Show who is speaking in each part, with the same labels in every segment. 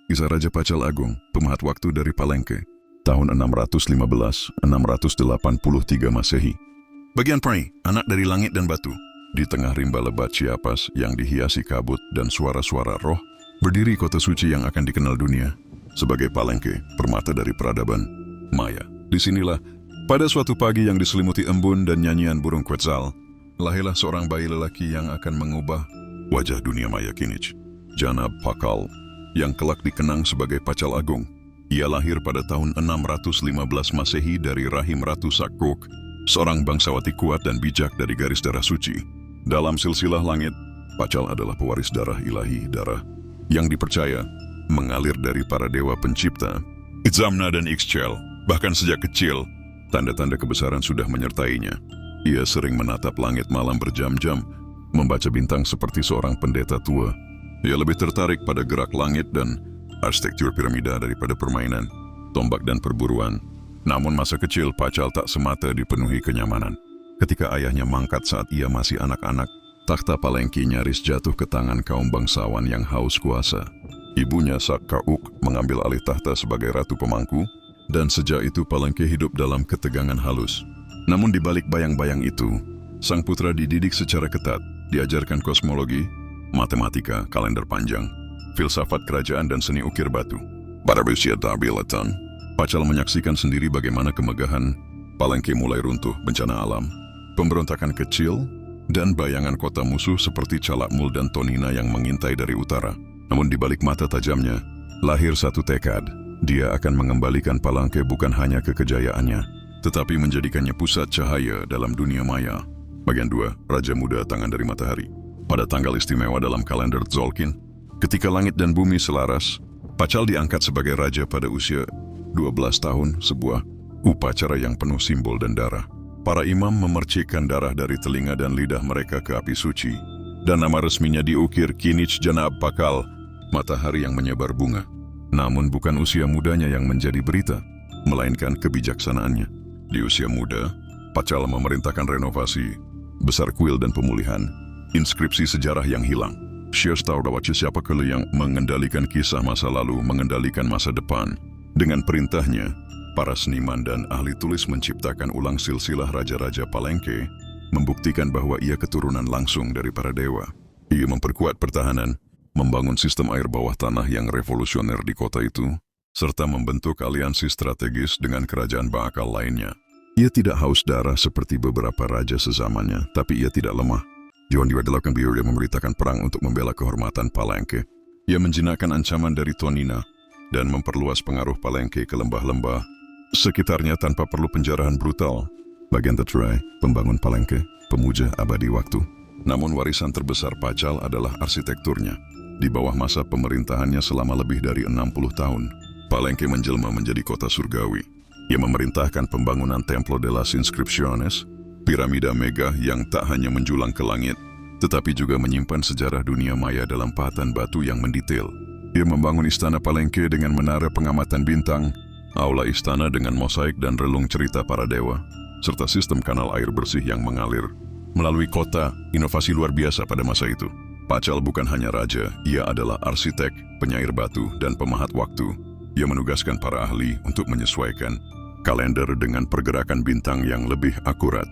Speaker 1: Kisah Raja Pacal Agung, pemahat waktu dari Palengke, tahun 615-683 Masehi. Bagian Prai, anak dari langit dan batu. Di tengah rimba lebat Chiapas yang dihiasi kabut dan suara-suara roh, berdiri kota suci yang akan dikenal dunia sebagai Palengke, permata dari peradaban Maya. Disinilah, pada suatu pagi yang diselimuti embun dan nyanyian burung Quetzal, lahirlah seorang bayi lelaki yang akan mengubah wajah dunia Maya Kinich. Janab Pakal, yang kelak dikenang sebagai Pacal Agung. Ia lahir pada tahun 615 Masehi dari rahim Ratu Sakruk, seorang bangsawati kuat dan bijak dari garis darah suci. Dalam silsilah langit, Pacal adalah pewaris darah ilahi, darah yang dipercaya mengalir dari para dewa pencipta, Itzamna dan Ixchel. Bahkan sejak kecil, tanda-tanda kebesaran sudah menyertainya. Ia sering menatap langit malam berjam-jam, membaca bintang seperti seorang pendeta tua. Ia lebih tertarik pada gerak langit dan arsitektur piramida daripada permainan, tombak dan perburuan. Namun masa kecil Pacal tak semata dipenuhi kenyamanan. Ketika ayahnya mangkat saat ia masih anak-anak, takhta Palengke nyaris jatuh ke tangan kaum bangsawan yang haus kuasa. Ibunya Sakkauk mengambil alih tahta sebagai ratu pemangku, dan sejak itu Palengke hidup dalam ketegangan halus. Namun di balik bayang-bayang itu, sang putra dididik secara ketat, diajarkan kosmologi, matematika, kalender panjang, filsafat kerajaan dan seni ukir batu. Pada usia 8 tahun, Pacal menyaksikan sendiri bagaimana kemegahan Palengke mulai runtuh bencana alam, pemberontakan kecil, dan bayangan kota musuh seperti Calakmul dan Tonina yang mengintai dari utara. Namun di balik mata tajamnya, lahir satu tekad. Dia akan mengembalikan Palengke bukan hanya ke kejayaannya, tetapi menjadikannya pusat cahaya dalam dunia maya. Bagian 2, Raja Muda Tangan dari Matahari. Pada tanggal istimewa dalam kalender Tzolk'in, ketika langit dan bumi selaras, Pacal diangkat sebagai raja pada usia 12 tahun, sebuah upacara yang penuh simbol dan darah. Para imam memercikkan darah dari telinga dan lidah mereka ke api suci, dan nama resminya diukir Kinich Janab Pakal, matahari yang menyebar bunga. Namun bukan usia mudanya yang menjadi berita, melainkan kebijaksanaannya. Di usia muda, Pacal memerintahkan renovasi besar kuil dan pemulihan inskripsi sejarah yang hilang. Sias tahu bahwa siapa yang mengendalikan kisah masa lalu, mengendalikan masa depan. Dengan perintahnya, para seniman dan ahli tulis menciptakan ulang silsilah raja-raja Palengke, membuktikan bahwa ia keturunan langsung dari para dewa. Ia memperkuat pertahanan, membangun sistem air bawah tanah yang revolusioner di kota itu, serta membentuk aliansi strategis dengan kerajaan Baakal lainnya. Ia tidak haus darah seperti beberapa raja sezamannya, tapi ia tidak lemah. John diadakan biar memberitakan perang untuk membela kehormatan Palengke. Ia menjinakkan ancaman dari Tonina dan memperluas pengaruh Palengke ke lembah-lembah sekitarnya tanpa perlu penjarahan brutal. Bagian Tetrai, pembangun Palengke, pemuja abadi waktu. Namun warisan terbesar Pacal adalah arsitekturnya. Di bawah masa pemerintahannya selama lebih dari 60 tahun, Palengke menjelma menjadi kota surgawi. Ia memerintahkan pembangunan Templo de las Inscripciones, piramida mega yang tak hanya menjulang ke langit, tetapi juga menyimpan sejarah dunia maya dalam pahatan batu yang mendetail. Ia membangun istana Palengke dengan menara pengamatan bintang, aula istana dengan mosaik dan relung cerita para dewa, serta sistem kanal air bersih yang mengalir melalui kota, inovasi luar biasa pada masa itu. Pacal bukan hanya raja, ia adalah arsitek, penyair batu, dan pemahat waktu. Ia menugaskan para ahli untuk menyesuaikan kalender dengan pergerakan bintang yang lebih akurat.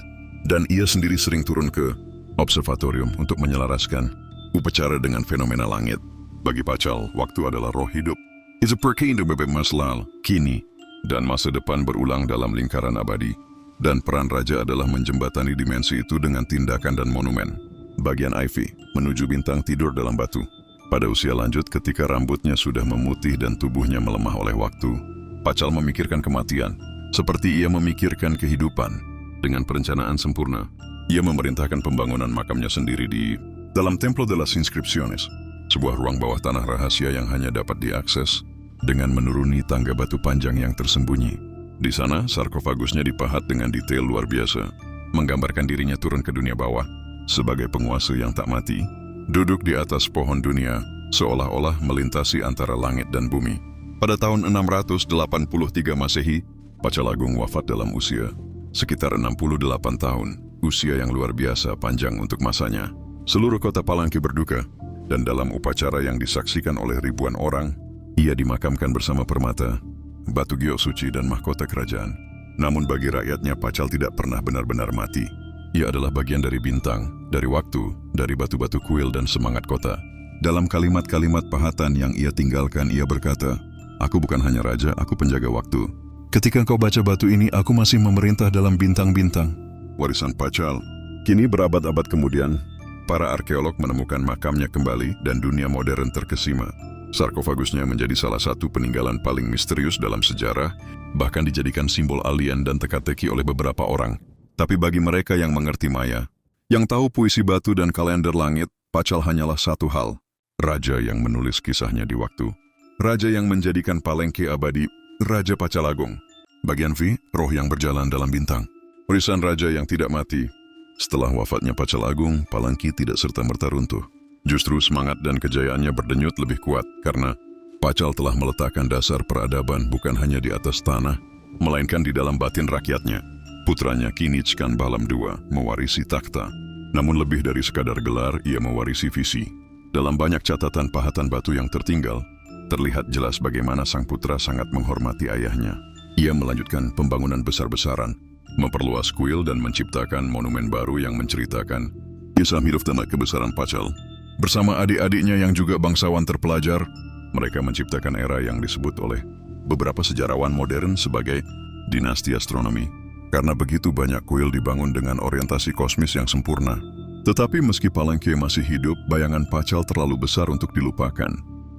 Speaker 1: Dan ia sendiri sering turun ke observatorium untuk menyelaraskan upacara dengan fenomena langit. Bagi Pacal, waktu adalah roh hidup. It's a perkaindo bebek maslal, kini, dan masa depan berulang dalam lingkaran abadi. Dan peran raja adalah menjembatani dimensi itu dengan tindakan dan monumen. Bagian Ivy, menuju bintang tidur dalam batu. Pada usia lanjut ketika rambutnya sudah memutih dan tubuhnya melemah oleh waktu, Pacal memikirkan kematian, seperti ia memikirkan kehidupan. Dengan perencanaan sempurna, ia memerintahkan pembangunan makamnya sendiri di dalam Templo de las Inscripciones, sebuah ruang bawah tanah rahasia yang hanya dapat diakses dengan menuruni tangga batu panjang yang tersembunyi. Di sana, sarkofagusnya dipahat dengan detail luar biasa, menggambarkan dirinya turun ke dunia bawah sebagai penguasa yang tak mati, duduk di atas pohon dunia, seolah-olah melintasi antara langit dan bumi. Pada tahun 683 Masehi, Pacal Agung wafat dalam usia sekitar 68 tahun, usia yang luar biasa panjang untuk masanya. Seluruh kota Palengke berduka, dan dalam upacara yang disaksikan oleh ribuan orang, Ia dimakamkan bersama permata, batu giok suci dan mahkota kerajaan. Namun bagi rakyatnya Pacal tidak pernah benar-benar mati. Ia adalah bagian dari bintang, dari waktu, dari batu-batu kuil dan semangat kota. Dalam kalimat-kalimat pahatan yang ia tinggalkan, ia berkata, "Aku bukan hanya raja, aku penjaga waktu. Ketika kau baca batu ini, aku masih memerintah dalam bintang-bintang." Warisan Pacal. Kini berabad-abad kemudian, para arkeolog menemukan makamnya kembali dan dunia modern terkesima. Sarkofagusnya menjadi salah satu peninggalan paling misterius dalam sejarah, bahkan dijadikan simbol alien dan teka-teki oleh beberapa orang. Tapi bagi mereka yang mengerti maya, yang tahu puisi batu dan kalender langit, Pacal hanyalah satu hal. Raja yang menulis kisahnya di waktu. Raja yang menjadikan Palengke abadi, Raja Pacal Agung. Bagian V, roh yang berjalan dalam bintang. Warisan raja yang tidak mati. Setelah wafatnya Pacal Agung, Palengke tidak serta-merta runtuh. Justru semangat dan kejayaannya berdenyut lebih kuat karena Pacal telah meletakkan dasar peradaban bukan hanya di atas tanah, melainkan di dalam batin rakyatnya. Putranya Kinich Kan Balam II mewarisi takhta. Namun lebih dari sekadar gelar, ia mewarisi visi. Dalam banyak catatan pahatan batu yang tertinggal, terlihat jelas bagaimana sang putra sangat menghormati ayahnya. Ia melanjutkan pembangunan besar-besaran, memperluas kuil dan menciptakan monumen baru yang menceritakan kisah hidup dan kebesaran Pacal. Bersama adik-adiknya yang juga bangsawan terpelajar, mereka menciptakan era yang disebut oleh beberapa sejarawan modern sebagai dinasti astronomi. Karena begitu banyak kuil dibangun dengan orientasi kosmis yang sempurna. Tetapi meski Palengke masih hidup, bayangan Pacal terlalu besar untuk dilupakan.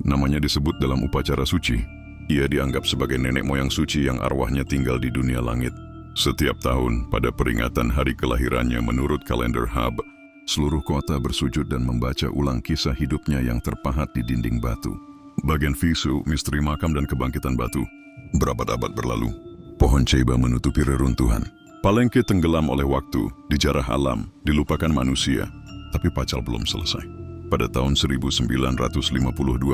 Speaker 1: Namanya disebut dalam upacara suci. Ia dianggap sebagai nenek moyang suci yang arwahnya tinggal di dunia langit. Setiap tahun, pada peringatan hari kelahirannya menurut kalender Hab, seluruh kota bersujud dan membaca ulang kisah hidupnya yang terpahat di dinding batu. Bagian visu, misteri makam dan kebangkitan batu. Berabad-abad berlalu, pohon ceiba menutupi reruntuhan. Palengke tenggelam oleh waktu, dijarah alam, dilupakan manusia. Tapi Pacal belum selesai. Pada tahun 1952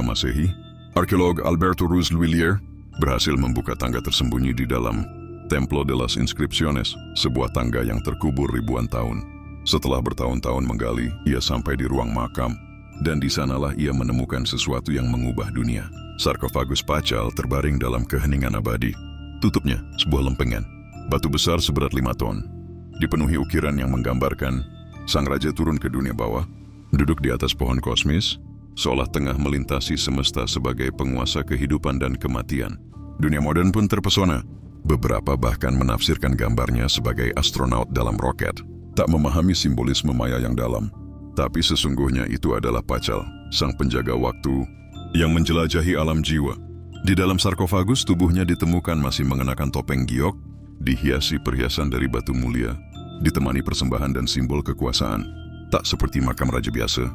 Speaker 1: Masehi, arkeolog Alberto Ruz Luilier berhasil membuka tangga tersembunyi di dalam Templo de las Inscripciones, sebuah tangga yang terkubur ribuan tahun. Setelah bertahun-tahun menggali, ia sampai di ruang makam, dan di sanalah ia menemukan sesuatu yang mengubah dunia. Sarkofagus Pacal terbaring dalam keheningan abadi. Tutupnya, sebuah lempengan, batu besar seberat 5 ton, dipenuhi ukiran yang menggambarkan sang raja turun ke dunia bawah, duduk di atas pohon kosmis, seolah tengah melintasi semesta sebagai penguasa kehidupan dan kematian. Dunia modern pun terpesona. Beberapa bahkan menafsirkan gambarnya sebagai astronaut dalam roket, tak memahami simbolisme maya yang dalam. Tapi sesungguhnya itu adalah Pacal, sang penjaga waktu yang menjelajahi alam jiwa. Di dalam sarkofagus, tubuhnya ditemukan masih mengenakan topeng giok, dihiasi perhiasan dari batu mulia, ditemani persembahan dan simbol kekuasaan. Tak seperti makam raja biasa,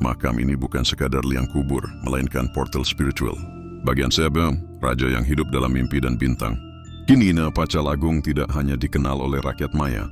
Speaker 1: makam ini bukan sekadar liang kubur, melainkan portal spiritual. Bagian Sebe, raja yang hidup dalam mimpi dan bintang. Kini Pacal Agung tidak hanya dikenal oleh rakyat maya,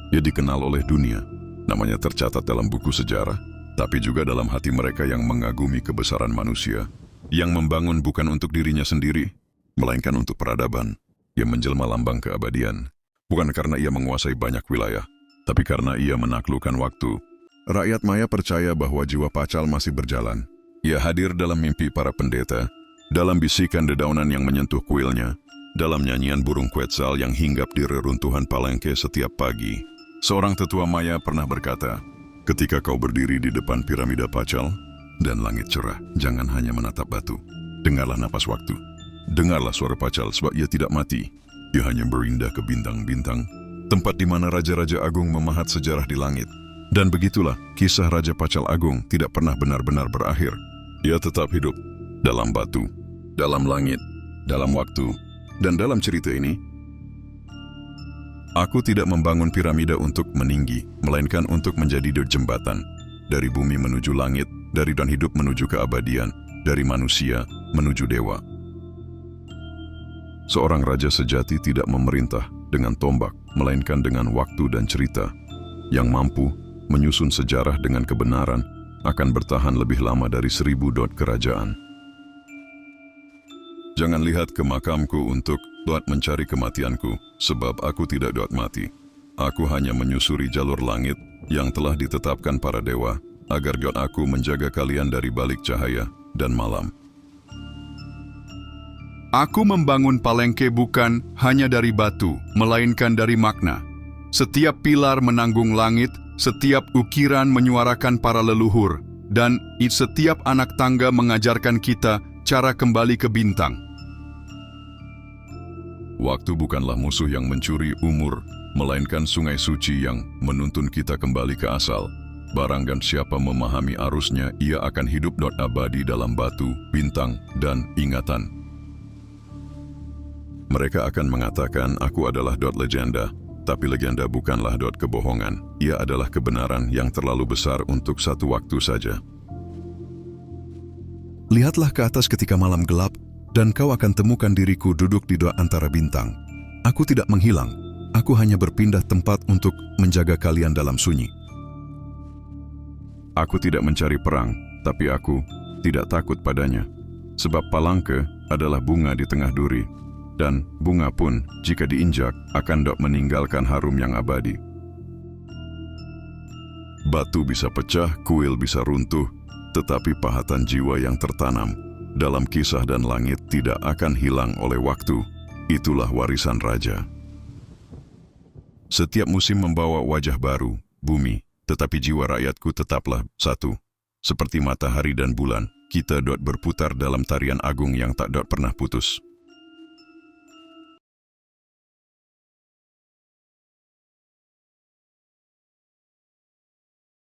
Speaker 1: ia dikenal oleh dunia. Namanya tercatat dalam buku sejarah, tapi juga dalam hati mereka yang mengagumi kebesaran manusia, yang membangun bukan untuk dirinya sendiri, melainkan untuk peradaban, yang menjelma lambang keabadian. Bukan karena ia menguasai banyak wilayah, tapi karena ia menaklukkan waktu. Rakyat maya percaya bahwa jiwa Pacal masih berjalan. Ia hadir dalam mimpi para pendeta, dalam bisikan dedaunan yang menyentuh kuilnya, dalam nyanyian burung Quetzal yang hinggap di reruntuhan Palengke setiap pagi. Seorang tetua maya pernah berkata, "Ketika kau berdiri di depan piramida Pacal, dan langit cerah, jangan hanya menatap batu. Dengarlah napas waktu. Dengarlah suara Pacal sebab ia tidak mati. Ia hanya berindah ke bintang-bintang, tempat di mana Raja-Raja Agung memahat sejarah di langit." Dan begitulah, kisah Raja Pacal Agung tidak pernah benar-benar berakhir. Ia tetap hidup dalam batu, dalam langit, dalam waktu, dan dalam cerita ini, aku tidak membangun piramida untuk meninggi, melainkan untuk menjadi jembatan. Dari bumi menuju langit, dari dan hidup menuju keabadian, dari manusia menuju dewa. Seorang raja sejati tidak memerintah dengan tombak, melainkan dengan waktu dan cerita. Yang mampu menyusun sejarah dengan kebenaran akan bertahan lebih lama dari 1000 dot kerajaan. Jangan lihat ke makamku untuk mencari kematianku, sebab aku tidak mati. Aku hanya menyusuri jalur langit yang telah ditetapkan para dewa, agar aku menjaga kalian dari balik cahaya dan malam. Aku membangun Palengke bukan hanya dari batu, melainkan dari makna. Setiap pilar menanggung langit, setiap ukiran menyuarakan para leluhur, dan setiap anak tangga mengajarkan kita cara kembali ke bintang. Waktu bukanlah musuh yang mencuri umur, melainkan sungai suci yang menuntun kita kembali ke asal. Barang dan siapa memahami arusnya, ia akan hidup abadi dalam batu, bintang, dan ingatan. Mereka akan mengatakan aku adalah legenda, tapi legenda bukanlah kebohongan. Ia adalah kebenaran yang terlalu besar untuk satu waktu saja. Lihatlah ke atas ketika malam gelap, dan kau akan temukan diriku duduk di antara bintang. Aku tidak menghilang, aku hanya berpindah tempat untuk menjaga kalian dalam sunyi. Aku tidak mencari perang, tapi aku tidak takut padanya. Sebab Palengke adalah bunga di tengah duri, dan bunga pun jika diinjak akan meninggalkan harum yang abadi. Batu bisa pecah, kuil bisa runtuh, tetapi pahatan jiwa yang tertanam dalam kisah dan langit tidak akan hilang oleh waktu. Itulah warisan raja. Setiap musim membawa wajah baru, bumi, tetapi jiwa rakyatku tetaplah satu. Seperti matahari dan bulan, kita berputar dalam tarian agung yang tak pernah putus.